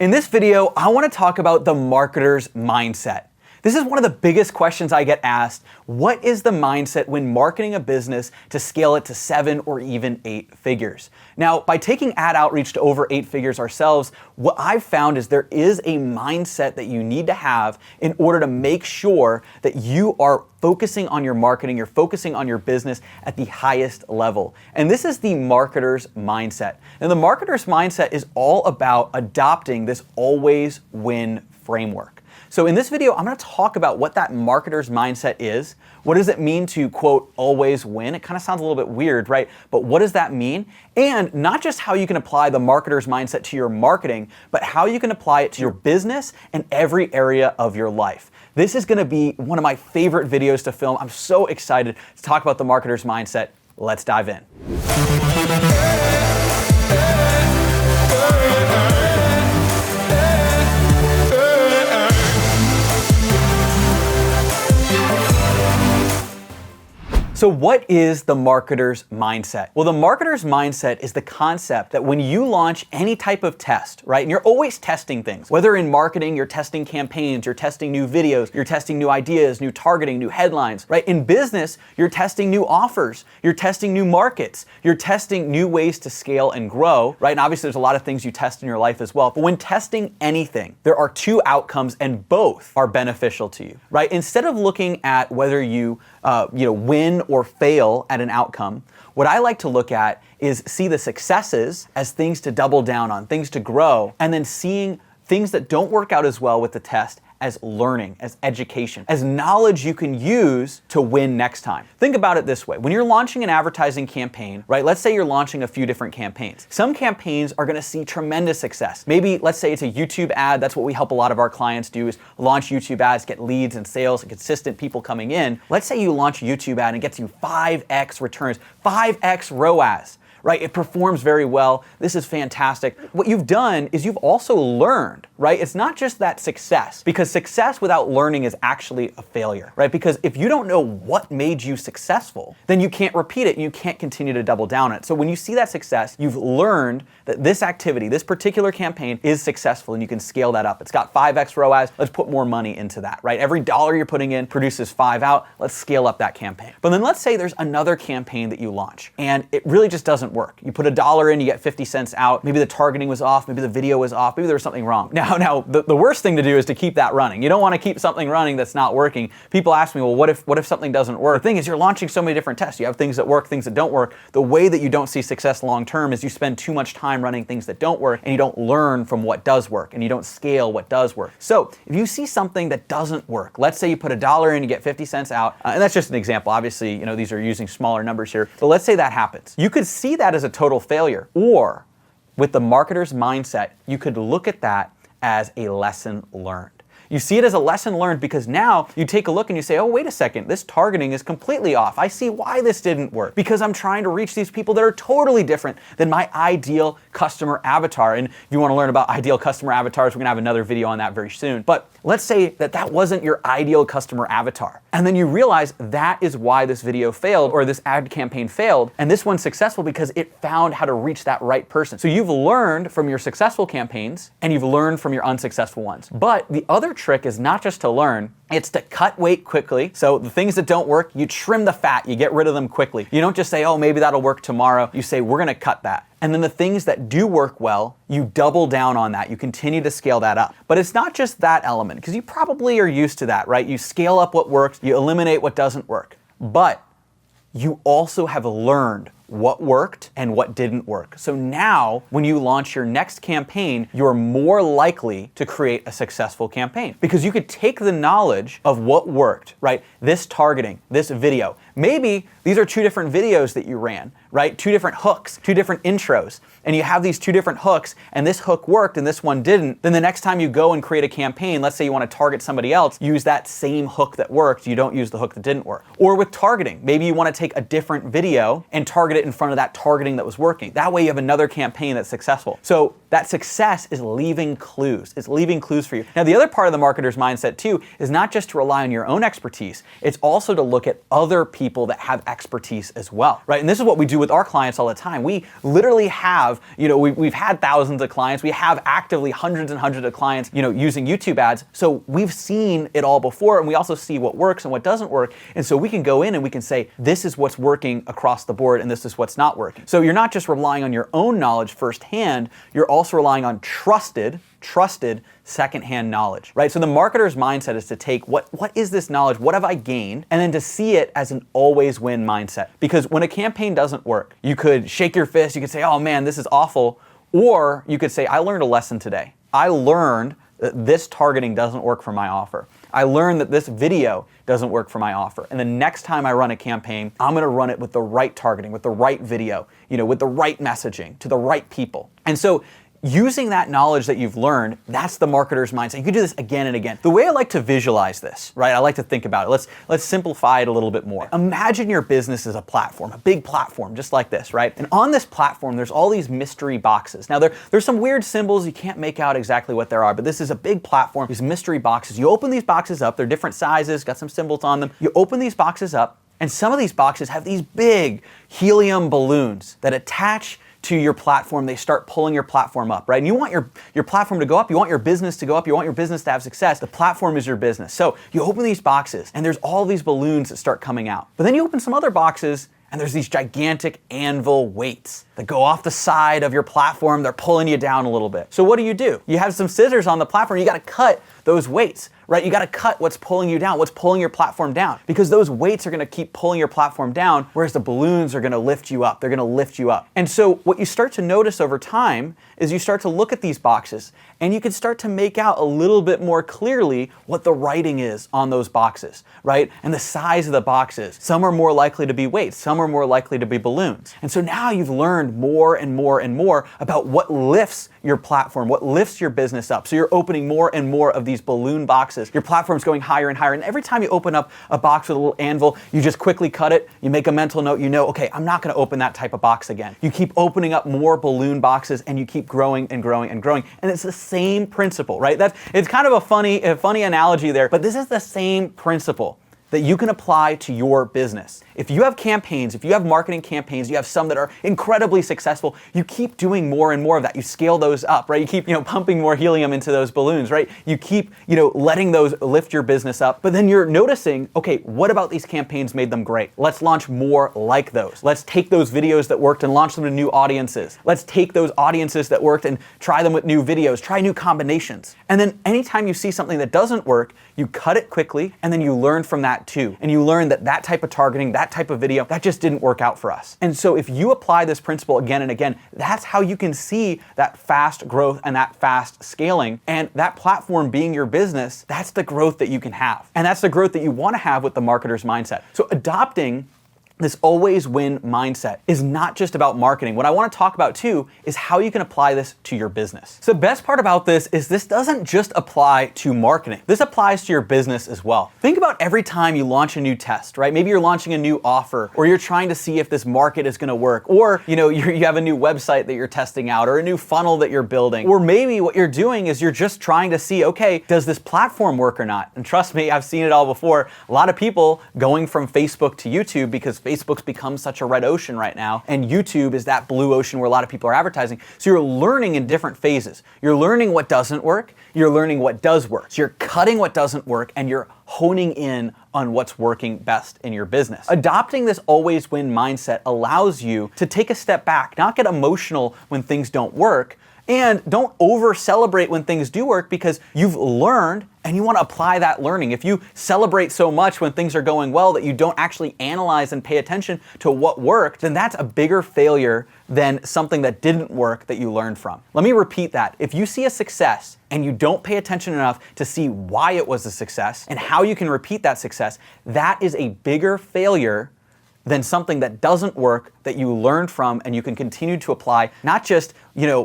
In this video, I want to talk about the marketer's mindset. This is one of the biggest questions I get asked. What is the mindset when marketing a business to scale it to 7 or even 8 figures? Now, by taking ad outreach to over 8 figures ourselves, what I've found is there is a mindset that you need to have in order to make sure that you are focusing on your marketing, you're focusing on your business at the highest level. And this is the marketer's mindset. And the marketer's mindset is all about adopting this always win framework. So in this video, I'm going to talk about what that marketer's mindset is. What does it mean to, quote, always win? It kind of sounds a little bit weird, right? But what does that mean? And not just how you can apply the marketer's mindset to your marketing, but how you can apply it to your business and every area of your life. This is going to be one of my favorite videos to film. I'm so excited to talk about the marketer's mindset. Let's dive in. So what is the marketer's mindset? Well, the marketer's mindset is the concept that when you launch any type of test, right, and you're always testing things, whether in marketing, you're testing campaigns, you're testing new videos, you're testing new ideas, new targeting, new headlines, right? In business, you're testing new offers, you're testing new markets, you're testing new ways to scale and grow, right? And obviously there's a lot of things you test in your life as well. But when testing anything, there are 2 outcomes and both are beneficial to you, right? Instead of looking at whether you win or fail at an outcome, what I like to look at is see the successes as things to double down on, things to grow, and then seeing things that don't work out as well with the test as learning, as education, as knowledge you can use to win next time. Think about it this way. When you're launching an advertising campaign, right? Let's say you're launching a few different campaigns. Some campaigns are gonna see tremendous success. Maybe let's say it's a YouTube ad. That's what we help a lot of our clients do, is launch YouTube ads, get leads and sales and consistent people coming in. Let's say you launch a YouTube ad and it gets you 5x returns, 5x ROAS. Right? It performs very well. This is fantastic. What you've done is you've also learned, right? It's not just that success, because success without learning is actually a failure, right? Because if you don't know what made you successful, then you can't repeat it and you can't continue to double down on it. So when you see that success, you've learned that this activity, this particular campaign is successful and you can scale that up. It's got 5x ROAS. Let's put more money into that, right? Every dollar you're putting in produces 5 out. Let's scale up that campaign. But then let's say there's another campaign that you launch and it really just doesn't work. You put $1 in, you get 50 cents out. Maybe the targeting was off, maybe the video was off, maybe there was something wrong. Now the worst thing to do is to keep that running. You don't want to keep something running that's not working. People ask me, well, what if something doesn't work? The thing is, you're launching so many different tests. You have things that work, things that don't work. The way that you don't see success long term is you spend too much time running things that don't work and you don't learn from what does work and you don't scale what does work. So if you see something that doesn't work, let's say you put $1 in, you get 50 cents out, and that's just an example. Obviously, these are using smaller numbers here, but let's say that happens. You could see that as a total failure, or with the marketer's mindset, you could look at that as a lesson learned. You see it as a lesson learned because now you take a look and you say, oh, wait a second, this targeting is completely off. I see why this didn't work, because I'm trying to reach these people that are totally different than my ideal customer avatar. And if you want to learn about ideal customer avatars, we're gonna have another video on that very soon. But let's say that wasn't your ideal customer avatar. And then you realize that is why this video failed, or this ad campaign failed. And this one's successful because it found how to reach that right person. So you've learned from your successful campaigns and you've learned from your unsuccessful ones. But the other trick is not just to learn, it's to cut weight quickly. So the things that don't work, you trim the fat, you get rid of them quickly. You don't just say, oh, maybe that'll work tomorrow. You say, we're gonna cut that. And then the things that do work well, you double down on that. You continue to scale that up. But it's not just that element, because you probably are used to that, right? You scale up what works, you eliminate what doesn't work. But you also have learned what worked and what didn't work. So now, when you launch your next campaign, you're more likely to create a successful campaign, because you could take the knowledge of what worked, right? This targeting, this video. Maybe these are 2 different videos that you ran, right? 2 different hooks, 2 different intros, and you have these 2 different hooks, and this hook worked and this one didn't. Then the next time you go and create a campaign, let's say you want to target somebody else, use that same hook that worked. You don't use the hook that didn't work. Or with targeting, maybe you want to take a different video and target it in front of that targeting that was working. That way you have another campaign that's successful. So that success is leaving clues. It's leaving clues for you. Now, the other part of the marketer's mindset too is not just to rely on your own expertise, it's also to look at other people that have expertise as well, right? And this is what we do with our clients all the time. We literally have, we've had thousands of clients. We have actively hundreds and hundreds of clients, using YouTube ads. So we've seen it all before, and we also see what works and what doesn't work. And so we can go in and we can say, this is what's working across the board and this is what's not working. So you're not just relying on your own knowledge firsthand, you're also relying on trusted secondhand knowledge, right? So the marketer's mindset is to take what is this knowledge, what have I gained, and then to see it as an always win mindset. Because when a campaign doesn't work, you could shake your fist, you could say, oh man, this is awful. Or you could say, I learned a lesson today. I learned that this targeting doesn't work for my offer. I learned that this video doesn't work for my offer. And the next time I run a campaign, I'm gonna run it with the right targeting, with the right video, with the right messaging to the right people. And so using that knowledge that you've learned, that's the marketer's mindset. You can do this again and again. The way I like to visualize this, right? I like to think about it. Let's simplify it a little bit more. Imagine your business as a platform, a big platform, just like this, right? And on this platform, there's all these mystery boxes. Now, there's some weird symbols. You can't make out exactly what they are, but this is a big platform, these mystery boxes. You open these boxes up. They're different sizes, got some symbols on them. You open these boxes up, and some of these boxes have these big helium balloons that attach to your platform. They start pulling your platform up, right? And you want your platform to go up, you want your business to go up, you want your business to have success. The platform is your business. So you open these boxes and there's all these balloons that start coming out. But then you open some other boxes and there's these gigantic anvil weights that go off the side of your platform. They're pulling you down a little bit. So what do? You have some scissors on the platform. You got to cut those weights, right? You got to cut what's pulling you down, what's pulling your platform down, because those weights are going to keep pulling your platform down, whereas the balloons are going to lift you up. They're going to lift you up. And so what you start to notice over time is you start to look at these boxes and you can start to make out a little bit more clearly what the writing is on those boxes, right? And the size of the boxes. Some are more likely to be weights. Some are more likely to be balloons. And so now you've learned more and more and more about what lifts your platform, what lifts your business up. So you're opening more and more of these balloon boxes. Your platform's going higher and higher. And every time you open up a box with a little anvil, you just quickly cut it. You make a mental note. Okay, I'm not going to open that type of box again. You keep opening up more balloon boxes and you keep growing and growing and growing. And it's the same principle, right? It's kind of a funny analogy there, but this is the same principle that you can apply to your business. If you have campaigns, if you have marketing campaigns, you have some that are incredibly successful, you keep doing more and more of that. You scale those up, right? You keep, pumping more helium into those balloons, right? You keep, letting those lift your business up. But then you're noticing, okay, what about these campaigns made them great? Let's launch more like those. Let's take those videos that worked and launch them to new audiences. Let's take those audiences that worked and try them with new videos, try new combinations. And then anytime you see something that doesn't work, you cut it quickly and then you learn from that too. And you learn that type of targeting, that type of video, that just didn't work out for us. And so if you apply this principle again and again, that's how you can see that fast growth and that fast scaling. And that platform being your business, that's the growth that you can have. And that's the growth that you want to have with the marketer's mindset. So adopting this always win mindset is not just about marketing. What I want to talk about too is how you can apply this to your business. So the best part about this is this doesn't just apply to marketing. This applies to your business as well. Think about every time you launch a new test, right? Maybe you're launching a new offer, or you're trying to see if this market is going to work, or you have a new website that you're testing out, or a new funnel that you're building, or maybe what you're doing is you're just trying to see, okay, does this platform work or not? And trust me, I've seen it all before. A lot of people going from Facebook to YouTube because Facebook's become such a red ocean right now, and YouTube is that blue ocean where a lot of people are advertising. So you're learning in different phases. You're learning what doesn't work, you're learning what does work. So you're cutting what doesn't work and you're honing in on what's working best in your business. Adopting this always win mindset allows you to take a step back, not get emotional when things don't work, and don't over celebrate when things do work, because you've learned and you want to apply that learning. If you celebrate so much when things are going well that you don't actually analyze and pay attention to what worked, then that's a bigger failure than something that didn't work that you learned from. Let me repeat that. If you see a success and you don't pay attention enough to see why it was a success and how you can repeat that success, that is a bigger failure than something that doesn't work that you learned from and you can continue to apply, not just,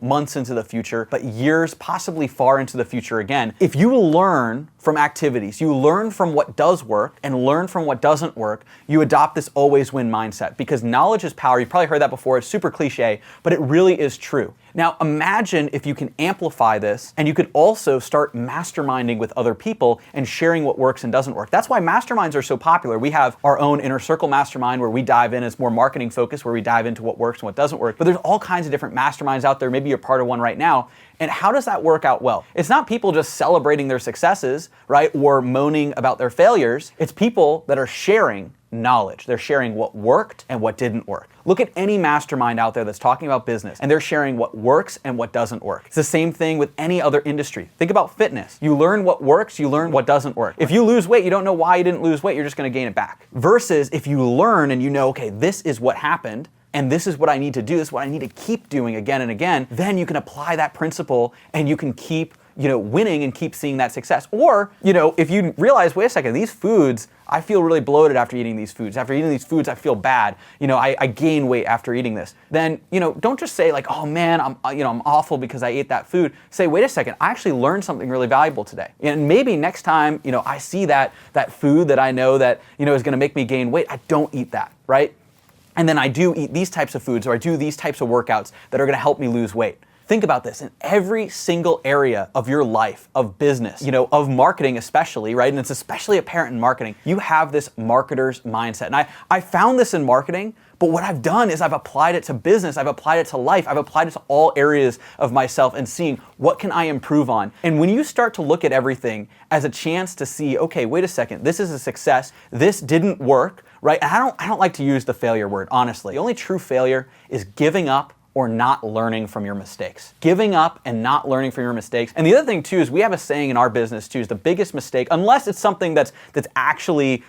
months into the future, but years, possibly far into the future again. If you learn from activities, you learn from what does work and learn from what doesn't work, you adopt this always win mindset, because knowledge is power. You've probably heard that before. It's super cliche, but it really is true. Now imagine if you can amplify this and you could also start masterminding with other people and sharing what works and doesn't work. That's why masterminds are so popular. We have our own inner circle mastermind where we dive in, it's more marketing focused, where we dive into what works and what doesn't work. But there's all kinds of different masterminds out there. Maybe you're part of one right now. And how does that work out well? It's not people just celebrating their successes, right? Or moaning about their failures. It's people that are sharing knowledge. They're sharing what worked and what didn't work. Look at any mastermind out there that's talking about business and they're sharing what works and what doesn't work. It's the same thing with any other industry. Think about fitness. You learn what works, you learn what doesn't work. If you lose weight, you don't know why you didn't lose weight, you're just gonna gain it back. Versus if you learn and you know, okay, this is what happened, and this is what I need to do, this is what I need to keep doing again and again, then you can apply that principle and you can keep winning and keep seeing that success. Or, if you realize, wait a second, these foods, I feel really bloated after eating these foods. After eating these foods, I feel bad. I gain weight after eating this. Then, don't just say like, oh man, I'm awful because I ate that food. Say, wait a second, I actually learned something really valuable today. And maybe next time, I see that food that I know that, is gonna make me gain weight, I don't eat that, right? And then I do eat these types of foods or I do these types of workouts that are gonna help me lose weight. Think about this, in every single area of your life, of business, of marketing especially, right? And it's especially apparent in marketing, you have this marketer's mindset. And I found this in marketing, but what I've done is I've applied it to business, I've applied it to life, I've applied it to all areas of myself and seeing what can I improve on. And when you start to look at everything as a chance to see, okay, wait a second, this is a success, this didn't work, right? And I don't like to use the failure word, honestly. The only true failure is giving up or not learning from your mistakes. Giving up and not learning from your mistakes. And the other thing too is we have a saying in our business too, is the biggest mistake, unless it's something that's actually,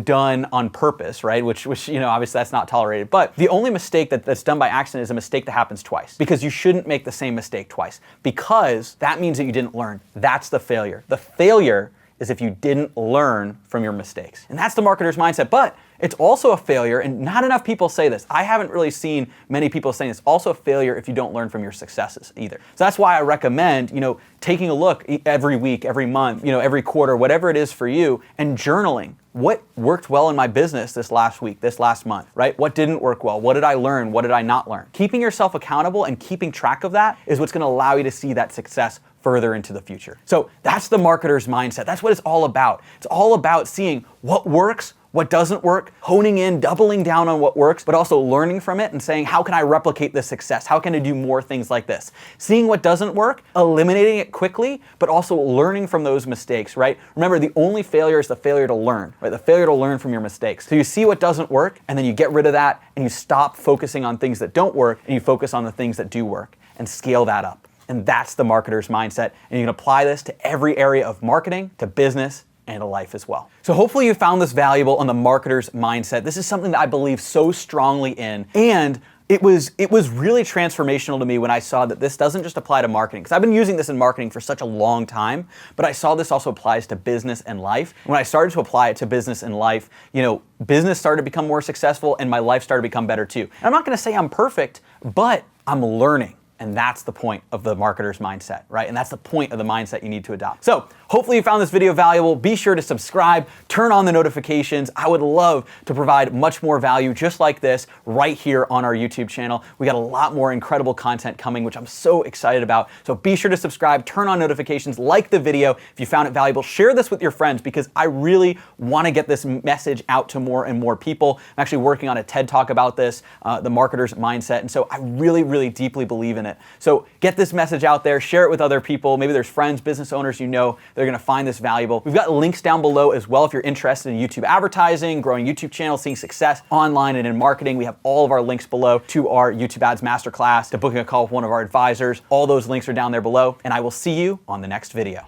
done on purpose, right? Which obviously that's not tolerated. But the only mistake that's done by accident is a mistake that happens twice. Because you shouldn't make the same mistake twice. Because that means that you didn't learn. That's the failure. The failure is if you didn't learn from your mistakes. And that's the marketer's mindset. But it's also a failure, and not enough people say this. I haven't really seen many people saying it's also a failure if you don't learn from your successes either. So that's why I recommend, taking a look every week, every month, every quarter, whatever it is for you, and journaling. What worked well in my business this last week, this last month, right? What didn't work well? What did I learn? What did I not learn? Keeping yourself accountable and keeping track of that is what's gonna allow you to see that success further into the future. So that's the marketer's mindset. That's what it's all about. It's all about seeing what works, what doesn't work, honing in, doubling down on what works, but also learning from it and saying, how can I replicate this success? How can I do more things like this? Seeing what doesn't work, eliminating it quickly, but also learning from those mistakes, right? Remember, the only failure is the failure to learn, right? The failure to learn from your mistakes. So you see what doesn't work, and then you get rid of that, and you stop focusing on things that don't work, and you focus on the things that do work, and scale that up. And that's the marketer's mindset. And you can apply this to every area of marketing, to business, and to life as well. So hopefully you found this valuable on the marketer's mindset. This is something that I believe so strongly in. And it was really transformational to me when I saw that this doesn't just apply to marketing, because I've been using this in marketing for such a long time, but I saw this also applies to business and life. When I started to apply it to business and life, business started to become more successful and my life started to become better too. And I'm not gonna say I'm perfect, but I'm learning. And that's the point of the marketer's mindset, right? And that's the point of the mindset you need to adopt. So hopefully you found this video valuable. Be sure to subscribe, turn on the notifications. I would love to provide much more value just like this right here on our YouTube channel. We got a lot more incredible content coming, which I'm so excited about. So be sure to subscribe, turn on notifications, like the video if you found it valuable. Share this with your friends because I really want to get this message out to more and more people. I'm actually working on a TED Talk about this, the marketer's mindset. And so I really, really deeply believe in it. So get this message out there, share it with other people. Maybe there's friends, business owners they're gonna find this valuable. We've got links down below as well if you're interested in YouTube advertising, growing YouTube channel, seeing success online and in marketing. We have all of our links below to our YouTube Ads Masterclass, to booking a call with one of our advisors. All those links are down there below, and I will see you on the next video.